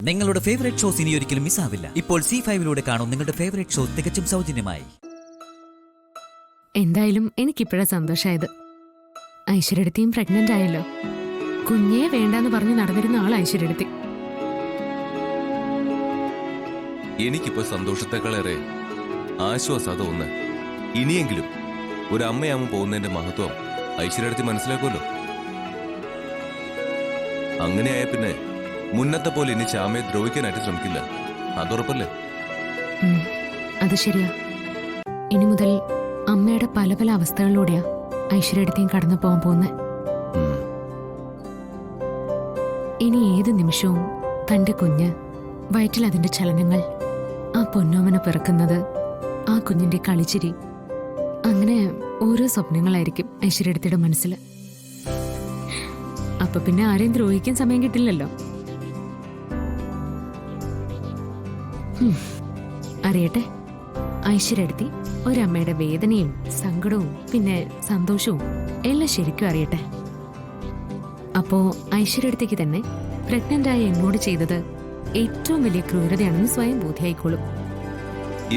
നിങ്ങളുടെ favourite shows ഇനി ഒരിക്കലും മിസ്സാവില്ല. ഇപ്പോൾ C5-ലൂടെ കാണും നിങ്ങളുടെ ഫേവറേറ്റ് ഷോ തികച്ചും സൗജന്യമായി. എന്തായാലും എനിക്കിപ്പോഴാ സന്തോഷമായത്. ഐശ്വര്യടുത്തിയും പ്രഗ്നന്റ് ആയല്ലോ. കുഞ്ഞേ വേണ്ടാന്ന് പറഞ്ഞ് നടന്നിരുന്ന ആൾ ഐശ്വര്യടുത്തി. എനിക്കിപ്പോ സന്തോഷത്തെക്കാളേറെ ആശ്വാസം അതൊന്ന്. ഇനിയെങ്കിലും ഒരു അമ്മയാവും പോകുന്നതിന്റെ മഹത്വം ഐശ്വര്യടുത്തി മനസ്സിലാക്കുമല്ലോ. അങ്ങനെയായ പിന്നെ മുന്നത്തെ പോലെ ഇനി ശ്യാമയെ ദ്രോഹിക്കാനായിട്ട് ശ്രമിക്കില്ല. അതുറപ്പല്ലേ? അത് ശരിയാ. ഇനി മുതൽ അമ്മയുടെ പല പല അവസ്ഥകളിലൂടെയാ ഐശ്വര്യടുത്തിയും കടന്നു പോകാൻ പോകുന്നത്. ഇനി ഏത് നിമിഷവും തന്റെ കുഞ്ഞ്, വയറ്റിൽ അതിന്റെ ചലനങ്ങൾ, ആ പൊന്നോമന പിറക്കുന്നത്, ആ കുഞ്ഞിന്റെ കളിച്ചിരി, അങ്ങനെ ഓരോ സ്വപ്നങ്ങളായിരിക്കും ഐശ്വര്യടുത്തിയുടെ മനസ്സിൽ. അപ്പൊ പിന്നെ ആരെയും ദ്രോഹിക്കാൻ സമയം കിട്ടില്ലല്ലോ. അറിയട്ടെ, ഐശ്വര്യടുത്തി ഒരമ്മയുടെ വേദനയും സങ്കടവും പിന്നെ സന്തോഷവും എല്ലാം ശരിക്കും അറിയട്ടെ. അപ്പോ ഐശ്വര്യടുത്തേക്ക് തന്നെ പ്രഗ്നന്റായ എന്നോട് ചെയ്തത് ഏറ്റവും വലിയ ക്രൂരതയാണെന്ന് സ്വയം ബോധ്യായിക്കോളും.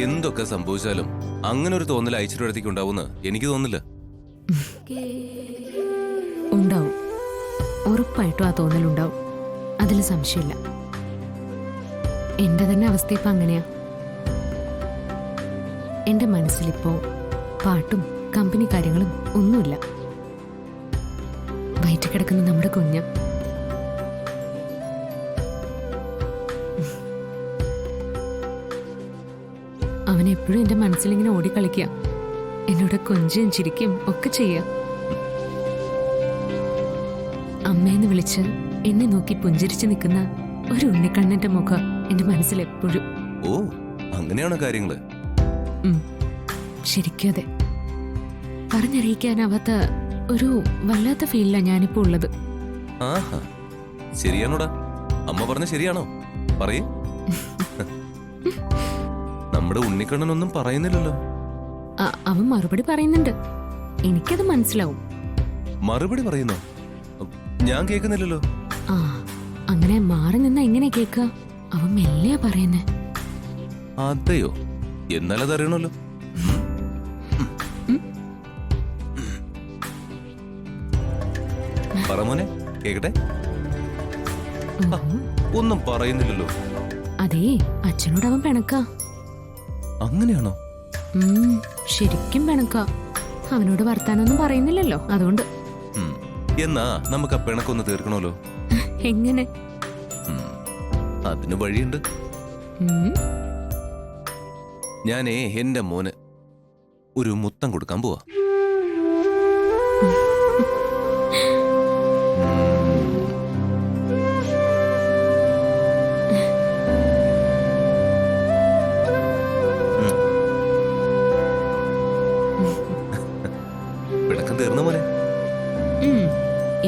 എന്തൊക്കെ സംഭവിച്ചാലും അങ്ങനെ ഒരു തോന്നൽ ഐശ്വര്യടുത്തേക്ക് ഉണ്ടാവുമെന്ന് എനിക്ക് തോന്നില്ല. ഉണ്ടാവും, ഉറപ്പായിട്ടും ആ തോന്നലുണ്ടാവും, അതിൽ സംശയമില്ല. എന്റെ തന്നെ അവസ്ഥ ഇപ്പൊ അങ്ങനെയാ. എന്റെ മനസ്സിലിപ്പോ പാട്ടും കമ്പനി കാര്യങ്ങളും ഒന്നുമില്ല. വയറ്റിൽ കിടക്കുന്ന നമ്മുടെ കുഞ്ഞ്. അവനെപ്പോഴും എന്റെ മനസ്സിലിങ്ങനെ ഓടിക്കളിക്കുക, എന്നോട് കൊഞ്ചും ചിരിക്കും ഒക്കെ ചെയ്യാം. അമ്മയെന്ന് വിളിച്ച് എന്നെ നോക്കി പുഞ്ചിരിച്ചു നിൽക്കുന്ന ഒരു ഉണ്ണിക്കണ്ണന്റെ മുഖം എന്റെ മനസ്സിൽ എപ്പോഴും. ഓ, അങ്ങനെയാണോ കാര്യങ്ങള്? ശരിക്കും അതെ. പറഞ്ഞറിയിക്കാനാവാത്ത ഒരു വല്ലാത്ത ഫീലിലാ ഞാനിപ്പോ ഉള്ളത്. ആഹാ, ശരിയാണോടാ? അമ്മ പറഞ്ഞ ശരിയാണോ? പറയേ. നമ്മുടെ ഉണ്ണിക്കണ്ണനൊന്നും പറയുന്നില്ലല്ലോ. അവൻ മറുപടി പറയുന്നുണ്ട്, എനിക്കത് മനസ്സിലാവും. മറുപടി പറയുന്നോ? ഞാൻ കേൾക്കുന്നില്ലല്ലോ. ആ, അങ്ങനെ മാറി നിന്ന എങ്ങനെ കേൾക്കുക? അവൻ മെല്ലെയാ പറയുന്നേ. അതെയോ? എന്നാലതറിയണല്ലോ. പറമോനെ, കേക്കട്ടെ. ഒന്നും പറയുന്നില്ലല്ലോ. അതേ, അച്ഛനോട് അവൻ പിണക്കാ. അങ്ങനെയാണോ? ശരിക്കും പിണക്കാ. അവനോട് വർത്താനൊന്നും പറയുന്നില്ലല്ലോ, അതുകൊണ്ട്. എന്നാ നമുക്ക് ആ പിണക്കൊന്ന് തീർക്കണമല്ലോ. എങ്ങനെ? അതിന് വഴിയുണ്ട്. ഞാനേ എന്റെ മോന് ഒരു മുത്തം കൊടുക്കാൻ പോവാ. പിണക്കം തീർന്ന മോനെ?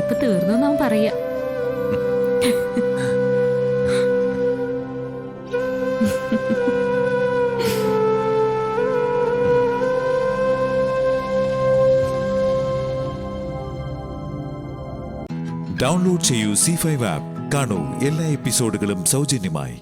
ഇപ്പൊ തീർന്നു അവൻ പറയാ. ഡൗൺലോഡ് ചെയ്യൂ C5 ആപ്പ്. കാണൂ എല്ലാ എപ്പിസോഡുകളും സൗജന്യമായി.